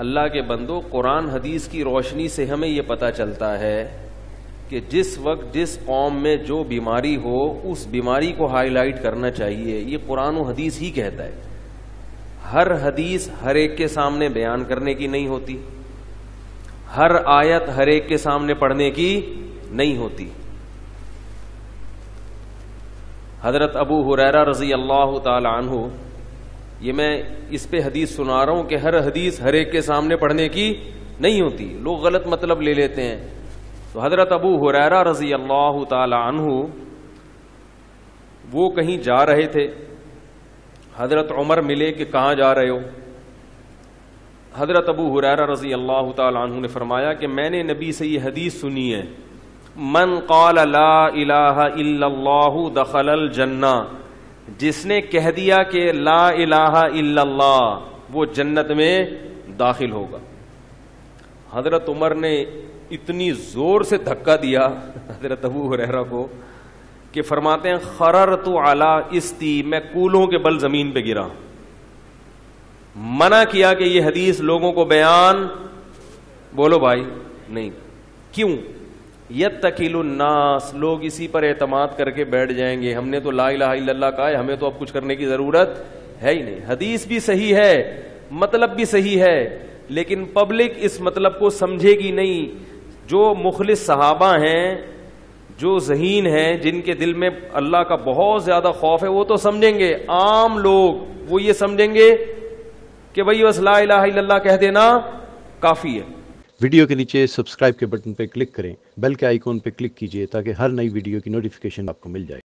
اللہ کے بندو، قرآن حدیث کی روشنی سے ہمیں یہ پتہ چلتا ہے کہ جس وقت جس قوم میں جو بیماری ہو اس بیماری کو ہائی لائٹ کرنا چاہیے. یہ قرآن و حدیث ہی کہتا ہے. ہر حدیث ہر ایک کے سامنے بیان کرنے کی نہیں ہوتی، ہر آیت ہر ایک کے سامنے پڑھنے کی نہیں ہوتی. حضرت ابو ہریرہ رضی اللہ تعالی عنہ، یہ میں اس پہ حدیث سنا رہا ہوں کہ ہر حدیث ہر ایک کے سامنے پڑھنے کی نہیں ہوتی، لوگ غلط مطلب لے لیتے ہیں. تو حضرت ابو ہریرہ رضی اللہ تعالی عنہ وہ کہیں جا رہے تھے. حضرت عمر ملے کہ کہاں جا رہے ہو؟ حضرت ابو ہریرہ رضی اللہ تعالی عنہ نے فرمایا کہ میں نے نبی سے یہ حدیث سنی ہے، من قال لا الہ الا اللہ دخل الجنہ، جس نے کہہ دیا کہ لا الہ الا اللہ وہ جنت میں داخل ہوگا. حضرت عمر نے اتنی زور سے دھکا دیا حضرت ابو ہریرہ کو کہ فرماتے ہیں خررت علی استی، میں کولوں کے بل زمین پہ گرا. منع کیا کہ یہ حدیث لوگوں کو بیان، بولو بھائی، نہیں. کیوں؟ یتکل الناس، لوگ اسی پر اعتماد کر کے بیٹھ جائیں گے. ہم نے تو لا الہ الا اللہ کہا ہے، ہمیں تو اب کچھ کرنے کی ضرورت ہے ہی نہیں. حدیث بھی صحیح ہے، مطلب بھی صحیح ہے، لیکن پبلک اس مطلب کو سمجھے گی نہیں. جو مخلص صحابہ ہیں، جو ذہین ہیں، جن کے دل میں اللہ کا بہت زیادہ خوف ہے، وہ تو سمجھیں گے. عام لوگ وہ یہ سمجھیں گے کہ بھئی بس لا الہ الا اللہ کہہ دینا کافی ہے. ویڈیو کے نیچے سبسکرائب کے بٹن پہ کلک کریں، بیل کے آئیکن پہ کلک کیجئے تاکہ ہر نئی ویڈیو کی نوٹیفیکیشن آپ کو مل جائے.